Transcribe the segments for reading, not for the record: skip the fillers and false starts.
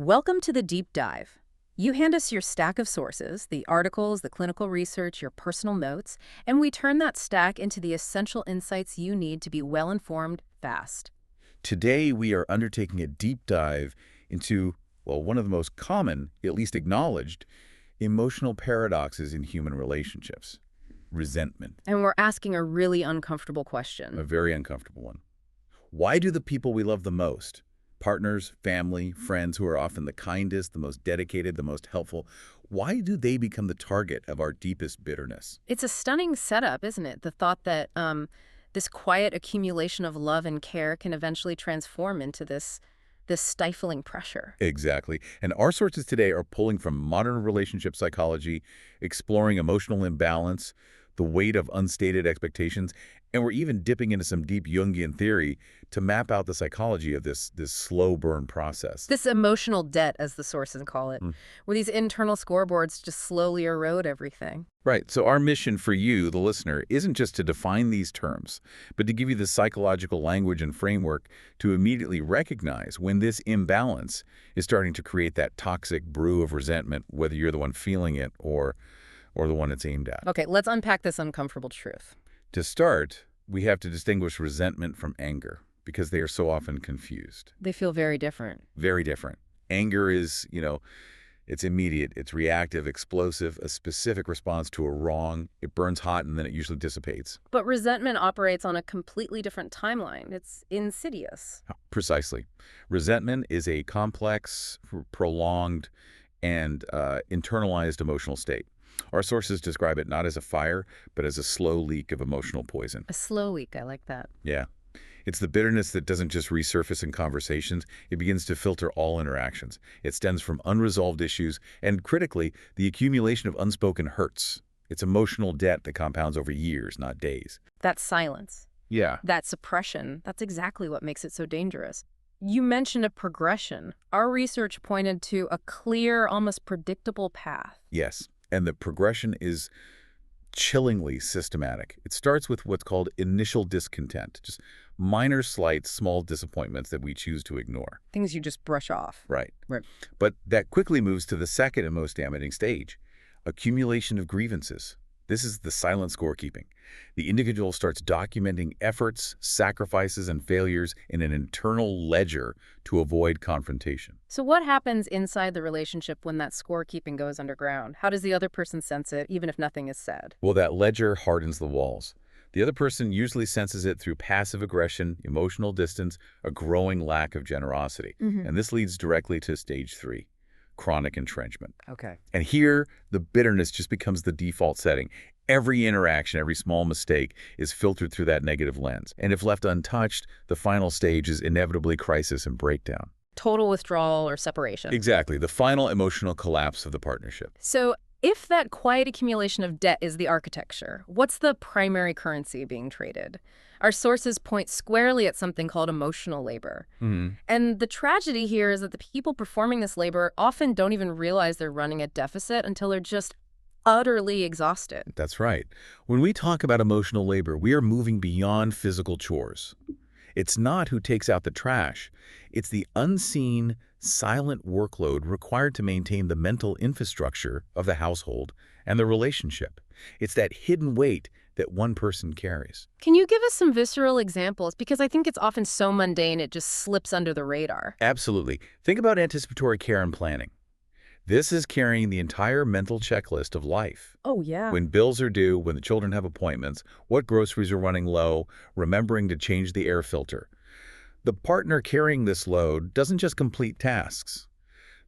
Welcome to the deep dive. You hand us your stack of sources, the articles, the clinical research, your personal notes, and we turn that stack into the essential insights you need to be well-informed fast. Today, we are undertaking a deep dive into, well, one of the most common, at least acknowledged, emotional paradoxes in human relationships: resentment. And we're asking a really uncomfortable A question. very uncomfortable one. Why do the people we love the most, partners, family, friends who are often the kindest, the most dedicated, the most helpful, why do they become the target of our deepest bitterness? It's a stunning setup, isn't it? The thought that this quiet accumulation of love and care can eventually transform into this stifling pressure. Exactly. And our sources today are pulling from modern relationship psychology, exploring emotional imbalance, the weight of unstated expectations, and we're even dipping into some deep Jungian theory to map out the psychology of this slow burn process. This emotional debt, as the sources call it, Mm. where these internal scoreboards just slowly erode everything. Right. So our mission for you, the listener, isn't just to define these terms, but to give you the psychological language and framework to immediately recognize when this imbalance is starting to create that toxic brew of resentment, whether you're the one feeling it or the one it's aimed at. Okay, let's unpack this uncomfortable truth. To start, we have to distinguish resentment from anger because they are so often confused. They feel very different. Very different. Anger is, it's immediate, it's reactive, explosive, a specific response to a wrong. It burns hot and then it usually dissipates. But resentment operates on a completely different timeline. It's insidious. Precisely. Resentment is a complex, prolonged, and internalized emotional state. Our sources describe it not as a fire, but as a slow leak of emotional poison. A slow leak, I like that. Yeah. It's the bitterness that doesn't just resurface in conversations, it begins to filter all interactions. It stems from unresolved issues and, critically, the accumulation of unspoken hurts. It's emotional debt that compounds over years, not days. That silence, Yeah. that suppression, that's exactly what makes it so dangerous. You mentioned a progression. Our research pointed to a clear, almost predictable path. Yes. And the progression is chillingly systematic. It starts with what's called initial discontent, just minor slights, small disappointments that we choose to ignore. Things you just brush off. Right. Right. But that quickly moves to the second and most damaging stage, accumulation of grievances. This is the silent scorekeeping. The individual starts documenting efforts, sacrifices, and failures in an internal ledger to avoid confrontation. So what happens inside the relationship when that scorekeeping goes underground? How does the other person sense it, even if nothing is said? Well, that ledger hardens the walls. The other person usually senses it through passive aggression, emotional distance, a growing lack of generosity. And this leads directly to stage 3, chronic entrenchment. Okay. And here, the bitterness just becomes the default setting. Every interaction, every small mistake is filtered through that negative lens. And if left untouched, the final stage is inevitably crisis and breakdown. Total withdrawal or separation. Exactly, the final emotional collapse of the partnership. So if that quiet accumulation of debt is the architecture, what's the primary currency being traded? Our sources point squarely at something called emotional labor. And the tragedy here is that the people performing this labor often don't even realize they're running a deficit until they're just utterly exhausted. That's right. When we talk about emotional labor, we are moving beyond physical chores. It's not who takes out the trash. It's the unseen, silent workload required to maintain the mental infrastructure of the household and the relationship. It's that hidden weight that one person carries. Can you give us some visceral examples? Because I think it's often so mundane it just slips under the radar. Absolutely. Think about anticipatory care and planning. This is carrying the entire mental checklist of life. Oh, yeah. When bills are due, when the children have appointments, what groceries are running low, remembering to change the air filter. The partner carrying this load doesn't just complete tasks.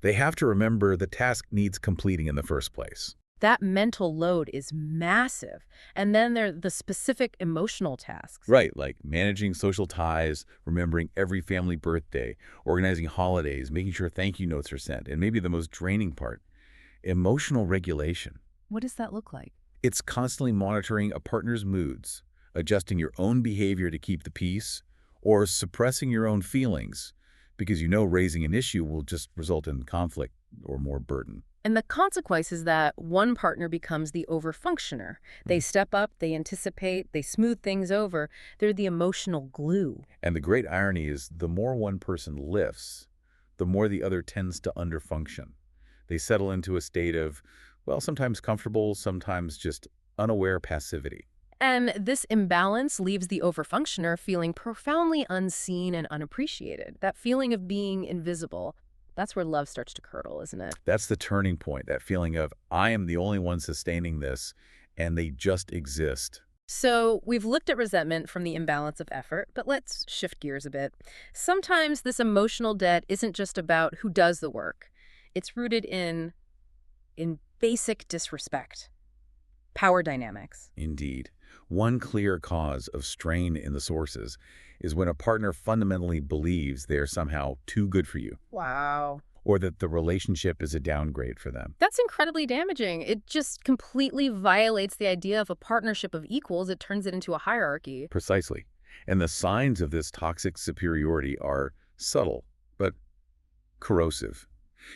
They have to remember the task needs completing in the first place. That mental load is massive. And then there are the specific emotional tasks. Right, like managing social ties, remembering every family birthday, organizing holidays, making sure thank you notes are sent, and maybe the most draining part, emotional regulation. What does that look like? It's constantly monitoring a partner's moods, adjusting your own behavior to keep the peace, or suppressing your own feelings because you know raising an issue will just result in conflict or more burden. And the consequence is that one partner becomes the overfunctioner. They step up, they anticipate, they smooth things over. They're the emotional glue. And the great irony is the more one person lifts, the more the other tends to underfunction. They settle into a state of, well, sometimes comfortable, sometimes just unaware passivity. And this imbalance leaves the overfunctioner feeling profoundly unseen and unappreciated. That feeling of being invisible, that's where love starts to curdle, isn't it? That's the turning point, that feeling of, I am the only one sustaining this, and they just exist. So we've looked at resentment from the imbalance of effort, but let's shift gears a bit. Sometimes this emotional debt isn't just about who does the work. It's rooted in basic disrespect, power dynamics. Indeed. One clear cause of strain in the sources is when a partner fundamentally believes they are somehow too good for you, Wow. or that the relationship is a downgrade for them. That's incredibly damaging. It just completely violates the idea of a partnership of equals. It turns it into a hierarchy. Precisely. And the signs of this toxic superiority are subtle, but corrosive.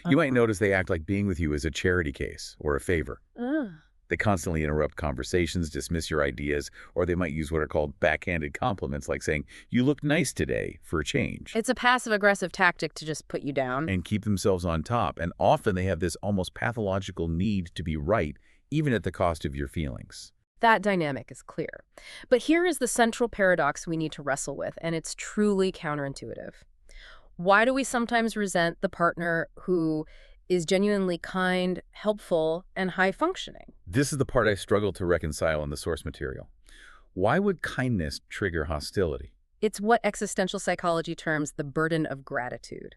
You might notice they act like being with you is a charity case or a favor. Ugh. They constantly interrupt conversations, dismiss your ideas, or they might use what are called backhanded compliments, like saying, "You look nice today," for a change. It's a passive-aggressive tactic to just put you down. And keep themselves on top. And often they have this almost pathological need to be right, even at the cost of your feelings. That dynamic is clear. But here is the central paradox we need to wrestle with, and it's truly counterintuitive. Why do we sometimes resent the partner who is genuinely kind, helpful, and high-functioning? This is the part I struggle to reconcile in the source material. Why would kindness trigger hostility? It's what existential psychology terms the burden of gratitude.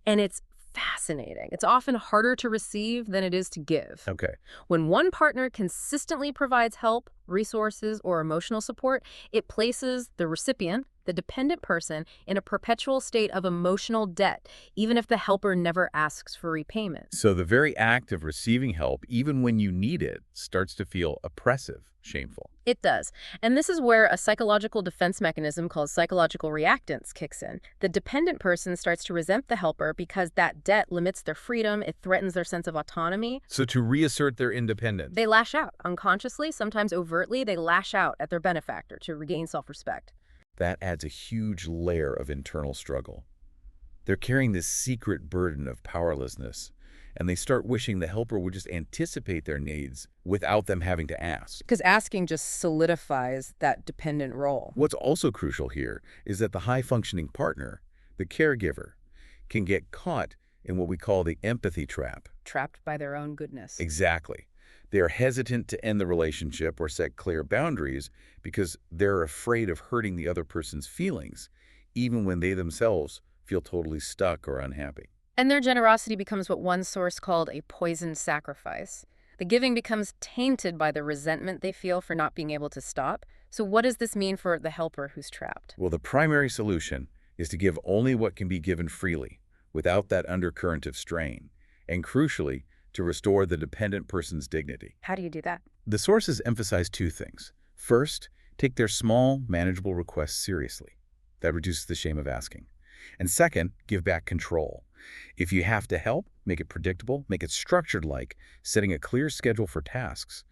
And it's fascinating. It's often harder to receive than it is to give. Okay. When one partner consistently provides help, resources, or emotional support, it places the recipient, the dependent person, in a perpetual state of emotional debt, even if the helper never asks for repayment. So the very act of receiving help, even when you need it, starts to feel oppressive, shameful. It does. And this is where a psychological defense mechanism called psychological reactance kicks in. The dependent person starts to resent the helper because that debt limits their freedom, it threatens their sense of autonomy. So to reassert their independence. They lash out. Unconsciously, sometimes overtly, they lash out at their benefactor to regain self-respect. That adds a huge layer of internal struggle. They're carrying this secret burden of powerlessness, and they start wishing the helper would just anticipate their needs without them having to ask. Because asking just solidifies that dependent role. What's also crucial here is that the high-functioning partner, the caregiver, can get caught in what we call the empathy trap. Trapped by their own goodness. Exactly. They are hesitant to end the relationship or set clear boundaries because they're afraid of hurting the other person's feelings, even when they themselves feel totally stuck or unhappy. And their generosity becomes what one source called a poisoned sacrifice. The giving becomes tainted by the resentment they feel for not being able to stop. So what does this mean for the helper who's trapped? Well, the primary solution is to give only what can be given freely, without that undercurrent of strain, and crucially, to restore the dependent person's dignity. How do you do that? The sources emphasize two things. First, take their small, manageable requests seriously. That reduces the shame of asking. And second, give back control. If you have to help, make it predictable, make it structured, like setting a clear schedule for tasks,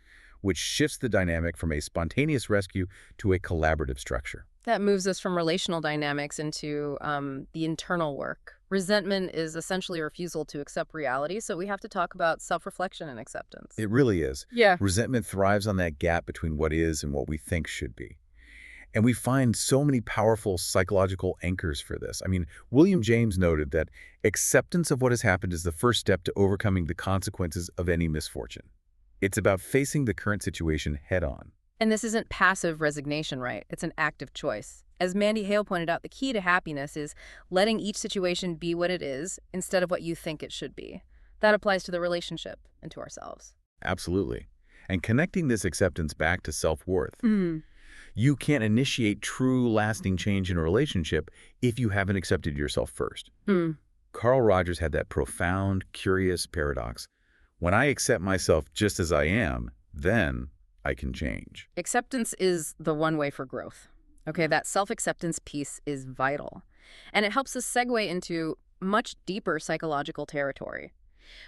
which shifts the dynamic from a spontaneous rescue to a collaborative structure. That moves us from relational dynamics into the internal work. Resentment is essentially a refusal to accept reality, so we have to talk about self-reflection and acceptance. It really is. Yeah. Resentment thrives on that gap between what is and what we think should be. And we find so many powerful psychological anchors for this. I mean, William James noted that acceptance of what has happened is the first step to overcoming the consequences of any misfortune. It's about facing the current situation head-on. And this isn't passive resignation, right? It's an active choice. As Mandy Hale pointed out, the key to happiness is letting each situation be what it is instead of what you think it should be. That applies to the relationship and to ourselves. Absolutely. And connecting this acceptance back to self-worth. You can't initiate true, lasting change in a relationship if you haven't accepted yourself first. Carl Rogers had that profound, curious paradox. When I accept myself just as I am, then I can change. Acceptance is the one way for growth. Okay, that self-acceptance piece is vital. And it helps us segue into much deeper psychological territory.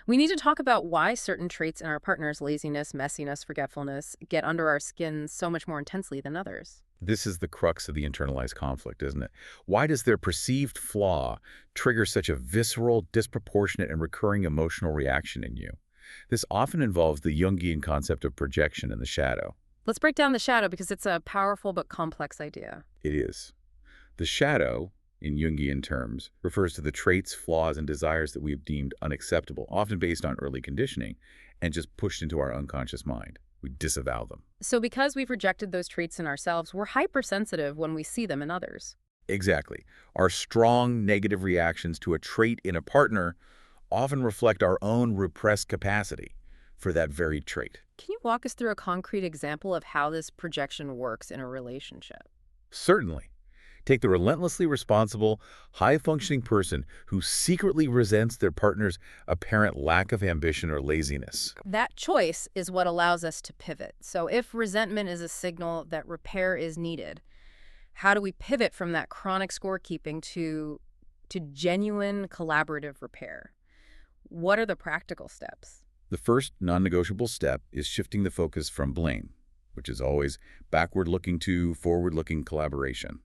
We need to talk about why certain traits in our partners, laziness, messiness, forgetfulness, get under our skin so much more intensely than others. This is the crux of the internalized conflict, isn't it? Why does their perceived flaw trigger such a visceral, disproportionate, and recurring emotional reaction in you? This often involves the Jungian concept of projection in the shadow. Let's break down the shadow because it's a powerful but complex idea. It is. The shadow, in Jungian terms, refers to the traits, flaws, and desires that we have deemed unacceptable, often based on early conditioning, and just pushed into our unconscious mind. We disavow them. So because we've rejected those traits in ourselves, we're hypersensitive when we see them in others. Exactly. Our strong negative reactions to a trait in a partner often reflect our own repressed capacity for that very trait. Can you walk us through a concrete example of how this projection works in a relationship? Certainly. Take the relentlessly responsible, high-functioning person who secretly resents their partner's apparent lack of ambition or laziness. That choice is what allows us to pivot. So if resentment is a signal that repair is needed, how do we pivot from that chronic scorekeeping to genuine collaborative repair? What are the practical steps? The first non-negotiable step is shifting the focus from blame, which is always backward-looking to forward-looking collaboration.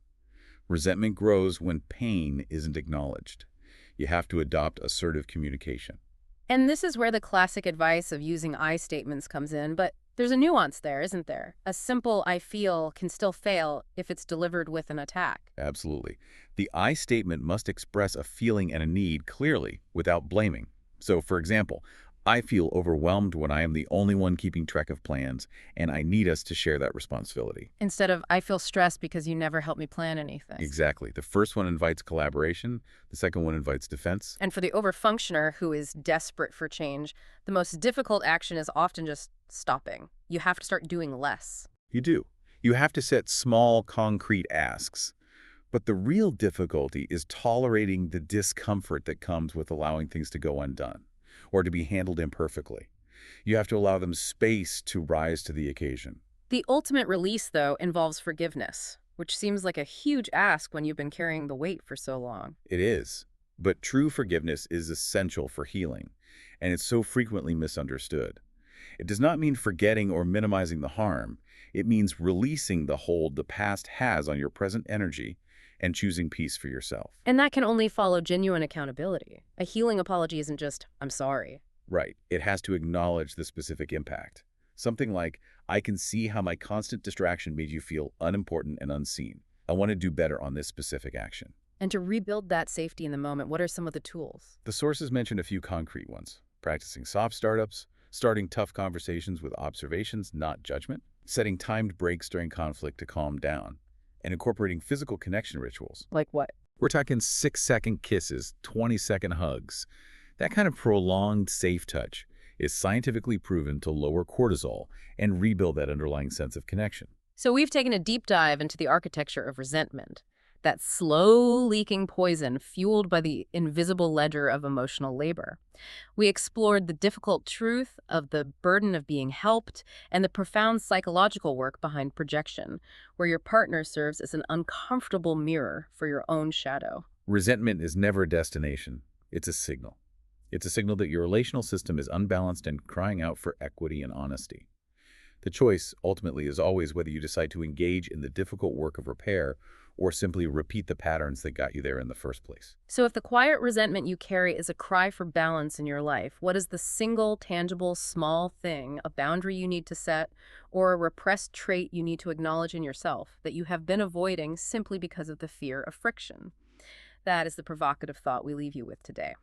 Resentment grows when pain isn't acknowledged. You have to adopt assertive communication. And this is where the classic advice of using I statements comes in, but there's a nuance there, isn't there? A simple I feel can still fail if it's delivered with an attack. Absolutely. The I statement must express a feeling and a need clearly without blaming. So, for example, I feel overwhelmed when I am the only one keeping track of plans, and I need us to share that responsibility. Instead of I feel stressed because you never help me plan anything. Exactly. The first one invites collaboration. The second one invites defense. And for the overfunctioner who is desperate for change, the most difficult action is often just stopping. You have to start doing less. You do. You have to set small, concrete asks. But the real difficulty is tolerating the discomfort that comes with allowing things to go undone or to be handled imperfectly. You have to allow them space to rise to the occasion. The ultimate release, though, involves forgiveness, which seems like a huge ask when you've been carrying the weight for so long. It is. But true forgiveness is essential for healing, and it's so frequently misunderstood. It does not mean forgetting or minimizing the harm. It means releasing the hold the past has on your present energy and choosing peace for yourself. And that can only follow genuine accountability. A healing apology isn't just, I'm sorry. Right. It has to acknowledge the specific impact. Something like, I can see how my constant distraction made you feel unimportant and unseen. I want to do better on this specific action. And to rebuild that safety in the moment, what are some of the tools? The sources mention a few concrete ones. Practicing soft startups, starting tough conversations with observations, not judgment, setting timed breaks during conflict to calm down, and incorporating physical connection rituals. Like what? We're talking 6-second kisses, 20-second hugs. That kind of prolonged safe touch is scientifically proven to lower cortisol and rebuild that underlying sense of connection. So we've taken a deep dive into the architecture of resentment, that slow-leaking poison fueled by the invisible ledger of emotional labor. We explored the difficult truth of the burden of being helped and the profound psychological work behind projection, where your partner serves as an uncomfortable mirror for your own shadow. Resentment is never a destination. It's a signal. It's a signal that your relational system is unbalanced and crying out for equity and honesty. The choice, ultimately, is always whether you decide to engage in the difficult work of repair or simply repeat the patterns that got you there in the first place. So if the quiet resentment you carry is a cry for balance in your life, what is the single, tangible, small thing, a boundary you need to set, or a repressed trait you need to acknowledge in yourself that you have been avoiding simply because of the fear of friction? That is the provocative thought we leave you with today.